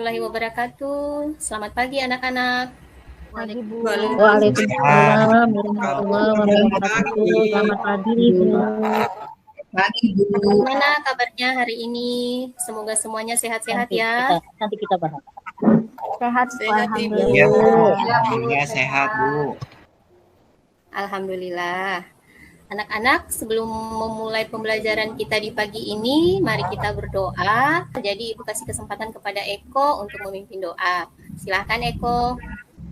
warahmatullahi wabarakatuh. Selamat pagi anak-anak. Pagi, Bu. Waalaikumsalam warahmatullahi wabarakatuh. Selamat pagi, Ibu. Pagi, Bu. Gimana kabarnya hari ini? Semoga semuanya sehat-sehat ya. Nanti kita bahas. Sehat, Bu. Alhamdulillah. Iya, Bu. Alhamdulillah sehat, Bu. Alhamdulillah. Anak-anak, sebelum memulai pembelajaran kita di pagi ini, mari kita berdoa. Jadi Ibu kasih kesempatan kepada Eko untuk memimpin doa. Silahkan Eko.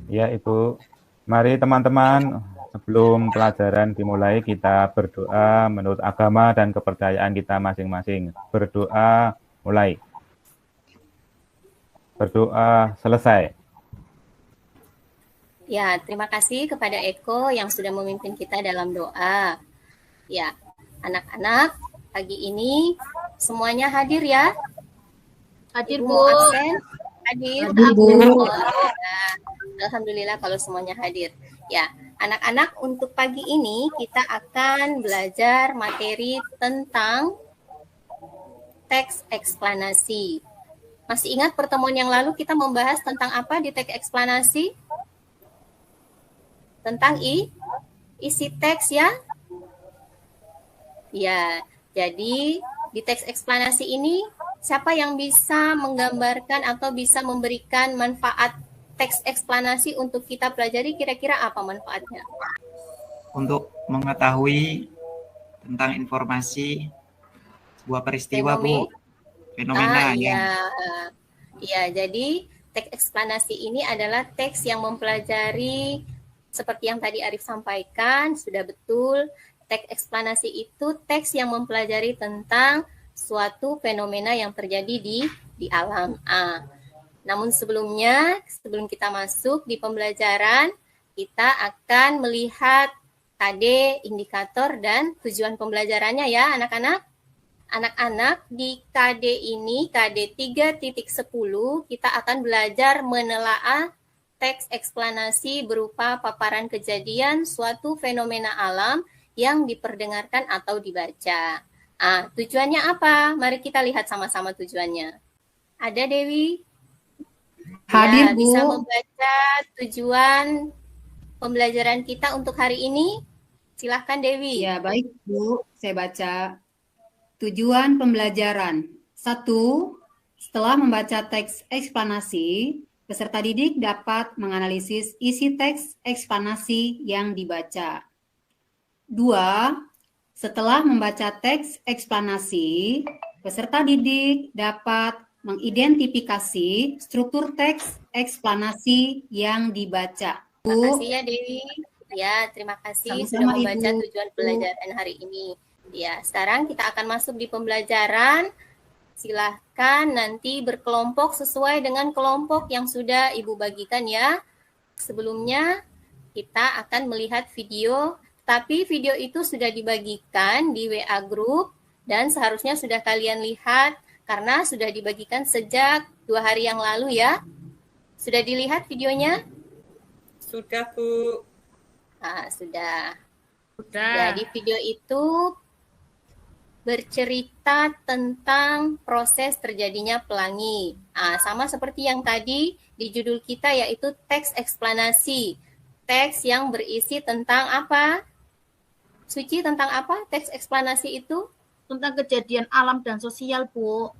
Ya, Ibu. Mari teman-teman, sebelum pelajaran dimulai kita berdoa menurut agama dan kepercayaan kita masing-masing. Berdoa mulai. Berdoa selesai. Ya, terima kasih kepada Eko yang sudah memimpin kita dalam doa. Ya, anak-anak, pagi ini semuanya hadir ya? Hadir, Ibu Bu. mau absen? Hadir, Bu. Alhamdulillah kalau semuanya hadir. Ya, anak-anak, untuk pagi ini kita akan belajar materi tentang teks eksplanasi. Masih ingat pertemuan yang lalu kita membahas tentang apa di teks eksplanasi? Tentang isi teks ya? Ya, jadi di teks eksplanasi ini siapa yang bisa menggambarkan atau bisa memberikan manfaat teks eksplanasi untuk kita pelajari, kira-kira apa manfaatnya? Untuk mengetahui tentang informasi sebuah peristiwa, Bu. Fenomena ya. Iya, jadi teks eksplanasi ini adalah teks yang mempelajari seperti yang tadi Arif sampaikan, sudah betul. Teks eksplanasi itu teks yang mempelajari tentang suatu fenomena yang terjadi di alam. Namun sebelum kita masuk di pembelajaran, kita akan melihat KD, indikator, dan tujuan pembelajarannya ya anak-anak. Anak-anak, di KD ini, KD 3.10, kita akan belajar menelaah teks eksplanasi berupa paparan kejadian suatu fenomena alam yang diperdengarkan atau dibaca. Tujuannya apa? Mari kita lihat sama-sama tujuannya. Ada Dewi? Hadir, Bu. Bisa membaca tujuan pembelajaran kita untuk hari ini? Silahkan Dewi. Ya, baik Bu, saya baca. Tujuan pembelajaran. 1. Setelah membaca teks eksplanasi, peserta didik dapat menganalisis isi teks eksplanasi yang dibaca. 2. Setelah membaca teks eksplanasi, peserta didik dapat mengidentifikasi struktur teks eksplanasi yang dibaca. Terima kasih ya Dewi. Ya, terima kasih sudah Sama-sama, membaca Ibu. tujuan pembelajaran hari ini. Ya, sekarang kita akan masuk di pembelajaran. Silahkan nanti berkelompok sesuai dengan kelompok yang sudah Ibu bagikan ya. Sebelumnya kita akan melihat video, tapi video itu sudah dibagikan di WA Group dan seharusnya sudah kalian lihat karena sudah dibagikan sejak 2 hari yang lalu ya. Sudah dilihat videonya? Sudah, Bu. Sudah. Sudah. Jadi video itu bercerita tentang proses terjadinya pelangi. Sama seperti yang tadi di judul kita yaitu teks eksplanasi. Teks yang berisi tentang apa? Suci, tentang apa teks eksplanasi itu? Tentang kejadian alam dan sosial, Bu.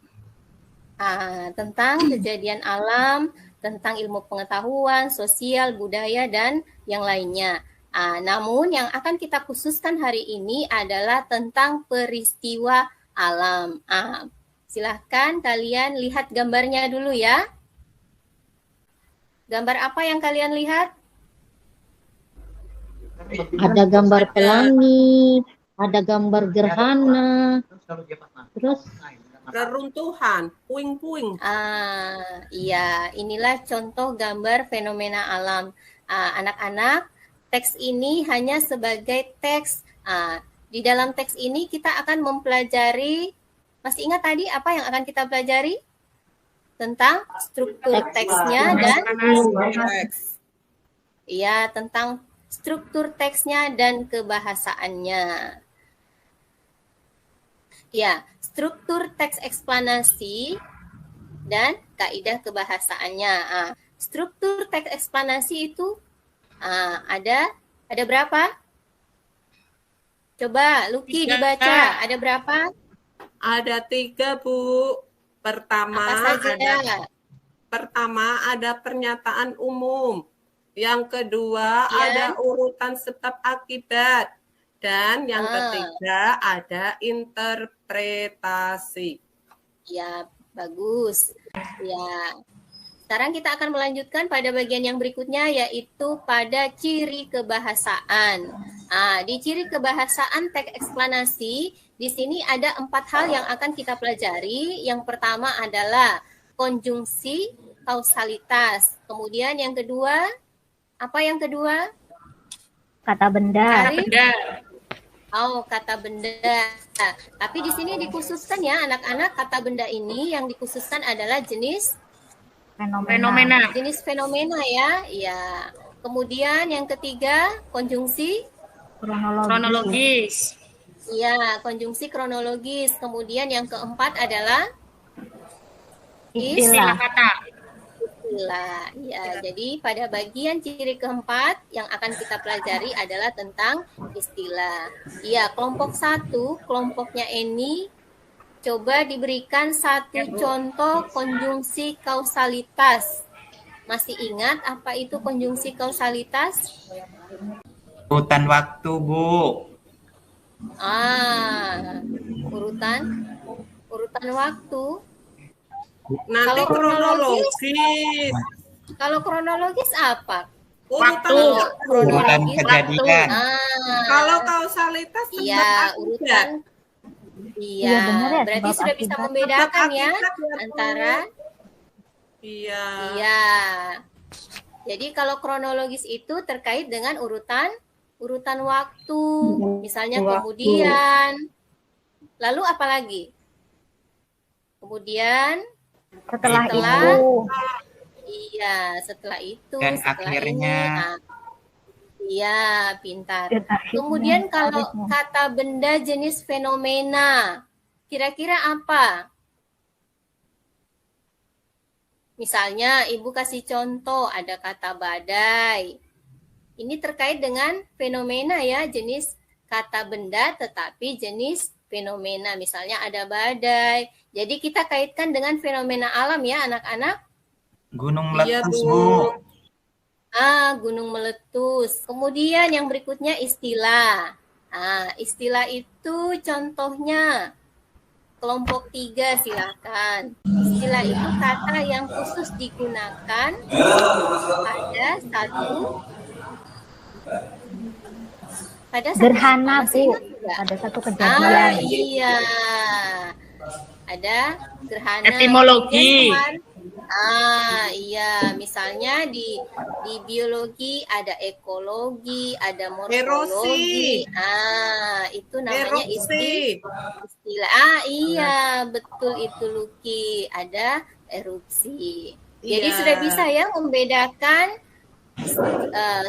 Tentang kejadian alam, tentang ilmu pengetahuan, sosial, budaya, dan yang lainnya. Namun yang akan kita khususkan hari ini adalah tentang peristiwa alam. Silahkan kalian lihat gambarnya dulu ya. Gambar apa yang kalian lihat? Ada gambar pelangi, ada gambar gerhana, terus Reruntuhan, puing-puing. Iya, inilah contoh gambar fenomena alam. Anak-anak, teks ini hanya sebagai teks. Di dalam teks ini kita akan mempelajari, masih ingat tadi apa yang akan kita pelajari? Tentang struktur teksnya dan iya, tentang struktur teksnya dan kebahasaannya. Ya, struktur teks eksplanasi dan kaidah kebahasaannya. Struktur teks eksplanasi itu ada berapa? Coba Lucky 3. dibaca, ada berapa? Ada 3, Bu. Apa saja? Pertama ada pernyataan umum. Yang kedua Ya. ada urutan sebab akibat. Dan yang ketiga ada interpretasi. Ya, bagus. Ya. Sekarang kita akan melanjutkan pada bagian yang berikutnya, yaitu pada ciri kebahasaan. Di ciri kebahasaan teks eksplanasi, di sini ada 4 hal yang akan kita pelajari. Yang pertama adalah konjungsi kausalitas. Kemudian yang kedua, apa yang kedua? Kata benda. Kata benda. Tapi di sini dikhususkan ya anak-anak, kata benda ini yang dikhususkan adalah jenis Fenomena. jenis fenomena ya. Ya. Kemudian yang ketiga, konjungsi Kronologis. Iya, konjungsi kronologis. Kemudian yang keempat adalah Istilah kata. istilah. Ya, jadi pada bagian ciri keempat yang akan kita pelajari adalah tentang istilah. Ya, kelompok 1, kelompoknya ini coba diberikan satu contoh konjungsi kausalitas. Masih ingat apa itu konjungsi kausalitas? Urutan waktu, Bu. Urutan waktu. Nanti Kalau kronologis. Kalau kronologis apa? Urutan kejadian. Kalau kausalitas sebab Iya, akibat. urutan. Iya, Iya, benar ya, berarti sebab sudah bisa akibat. membedakan ya Sebab akibat ya, antara Iya. iya. Jadi kalau kronologis itu terkait dengan urutan waktu. Misalnya kemudian. Lalu apa lagi? Kemudian Setelah itu. Iya, setelah itu. Dan setelah akhirnya. Iya, pintar. Dan akhirnya. Kemudian kalau kata benda jenis fenomena, kira-kira apa? Misalnya, Ibu kasih contoh, ada kata badai. Ini terkait dengan fenomena ya, jenis kata benda tetapi jenis fenomena. Misalnya ada badai. Jadi kita kaitkan dengan fenomena alam ya anak-anak. Gunung Iya, meletus, Bu. Bu. Gunung meletus. Kemudian yang berikutnya istilah. Istilah itu contohnya kelompok 3 silakan. Istilah itu kata yang khusus digunakan pada satu Gerhana, masih Bu. ingat nggak? Ada satu kejadian. Iya. Ada gerhana. Etimologi. Kemudian iya, misalnya di biologi ada ekologi, ada morfologi. Itu namanya Erupsi. istilah. Iya, betul itu Lucky. Ada erupsi. Jadi Iya. sudah bisa ya membedakan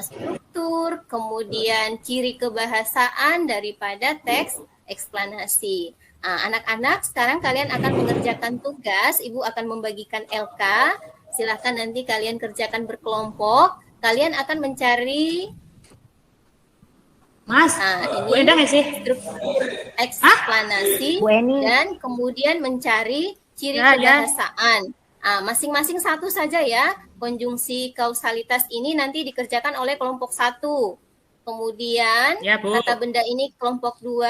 struktur, kemudian ciri kebahasaan daripada teks eksplanasi. Anak-anak, sekarang kalian akan mengerjakan tugas. Ibu akan membagikan LK. Silahkan nanti kalian kerjakan berkelompok. Kalian akan mencari Bu Enda nggak sih? struktur eksplanasi Bu Eni. dan kemudian mencari ciri Ya, kebahasaan. Masing-masing satu saja ya. Konjungsi kausalitas ini nanti dikerjakan oleh kelompok 1. Kemudian Ya, Bu. kata benda ini kelompok 2.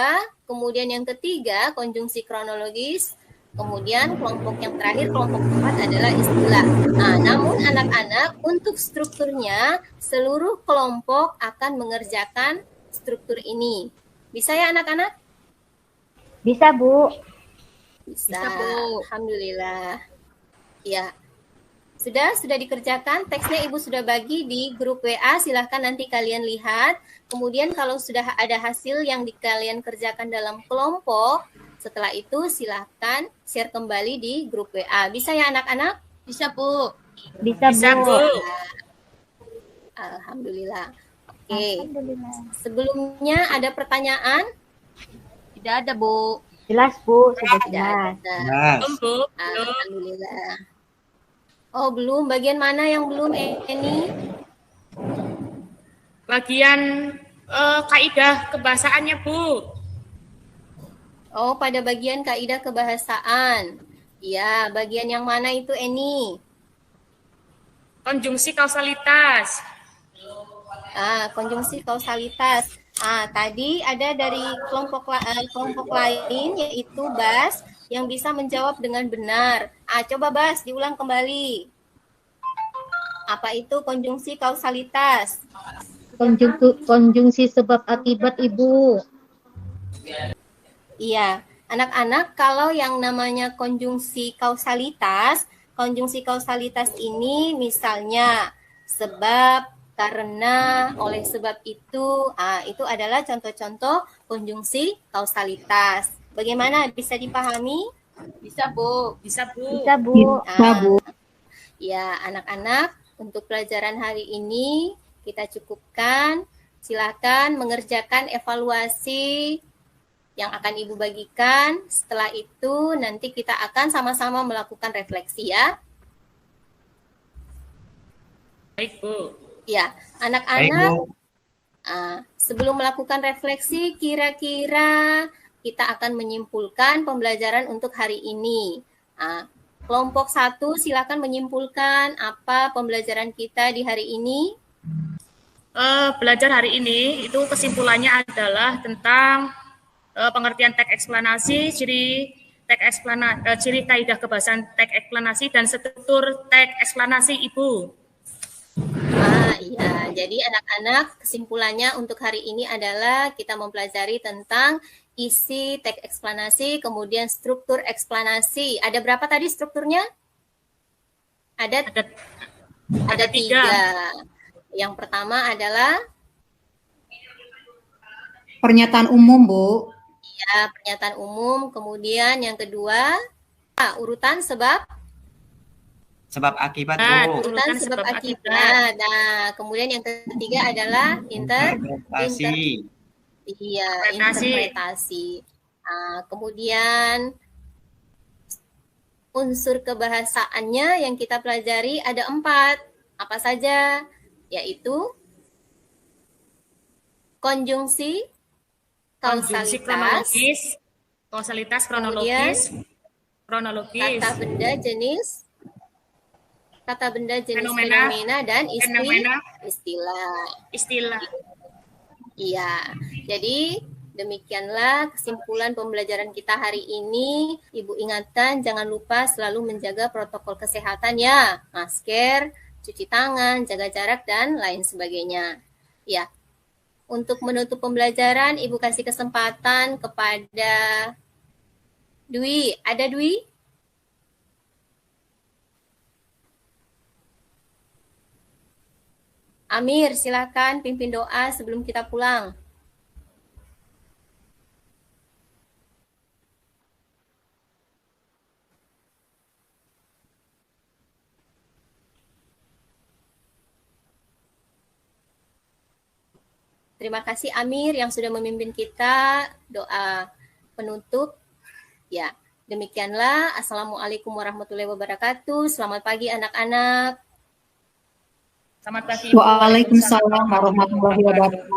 Kemudian yang ketiga konjungsi kronologis. Kemudian kelompok yang terakhir, kelompok 4 adalah istilah. Namun anak-anak untuk strukturnya seluruh kelompok akan mengerjakan struktur ini. Bisa ya anak-anak? Bisa, Bu. Bisa. Bisa, Bu. Alhamdulillah. Ya. Sudah dikerjakan. Teksnya Ibu sudah bagi di grup WA. Silahkan nanti kalian lihat. Kemudian kalau sudah ada hasil yang kalian kerjakan dalam kelompok, setelah itu silahkan share kembali di grup WA. Bisa ya anak-anak? Bisa, Bu. Bisa, Bu. Alhamdulillah. Oke. Alhamdulillah. Sebelumnya ada pertanyaan? Tidak ada, Bu. Jelas, Bu. Sudah Tidak jelas. ada. Nah, Alhamdulillah. Oh, belum. Bagian mana yang belum, Eni? Bagian kaidah kebahasaannya, Bu. Oh, pada bagian kaidah kebahasaan. Ya, bagian yang mana itu, Eni? Konjungsi kausalitas. Konjungsi kausalitas. Tadi ada dari kelompok lain yaitu Bas yang bisa menjawab dengan benar. Coba Bas diulang kembali. Apa itu konjungsi kausalitas? Konjungsi sebab akibat, Ibu. Iya, anak-anak kalau yang namanya konjungsi kausalitas ini misalnya sebab, karena, oleh sebab itu adalah contoh-contoh konjungsi kausalitas. Bagaimana, bisa dipahami? Bisa, Bu. Bisa, Bu. Bisa, Bu. Ya, anak-anak, untuk pelajaran hari ini kita cukupkan. Silakan mengerjakan evaluasi yang akan Ibu bagikan. Setelah itu nanti kita akan sama-sama melakukan refleksi ya. Baik, Bu. Ya, Baik, anak-anak, Bu. sebelum melakukan refleksi, kira-kira kita akan menyimpulkan pembelajaran untuk hari ini. Kelompok 1 silakan menyimpulkan apa pembelajaran kita di hari ini. Belajar hari ini itu kesimpulannya adalah tentang pengertian teks eksplanasi, ciri kaidah kebahasaan teks eksplanasi dan struktur teks eksplanasi, Ibu. Iya, jadi anak-anak kesimpulannya untuk hari ini adalah kita mempelajari tentang isi teks eksplanasi, kemudian struktur eksplanasi. Ada berapa tadi strukturnya? Ada 3. Yang pertama adalah Pernyataan umum, Bu. ya, pernyataan umum. Kemudian yang kedua, urutan sebab Akibat, Bu. urutan sebab akibat. Nah, kemudian yang ketiga adalah Interpretasi. interpretasi. Kemudian unsur kebahasaannya yang kita pelajari ada 4. Apa saja? Yaitu konjungsi kausalitas, kausalitas kronologis, kronologis, kata benda jenis fenomena, dan fenomena, istilah. Iya, jadi demikianlah kesimpulan pembelajaran kita hari ini. Ibu ingatkan jangan lupa selalu menjaga protokol kesehatan ya, masker, cuci tangan, jaga jarak dan lain sebagainya. Ya. Untuk menutup pembelajaran, Ibu kasih kesempatan kepada Dwi. Ada Dwi? Amir, silakan pimpin doa sebelum kita pulang. Terima kasih Amir yang sudah memimpin kita doa penutup. Ya, demikianlah. Assalamualaikum warahmatullahi wabarakatuh. Selamat pagi anak-anak. Selamat pagi. Waalaikumsalam warahmatullahi wabarakatuh.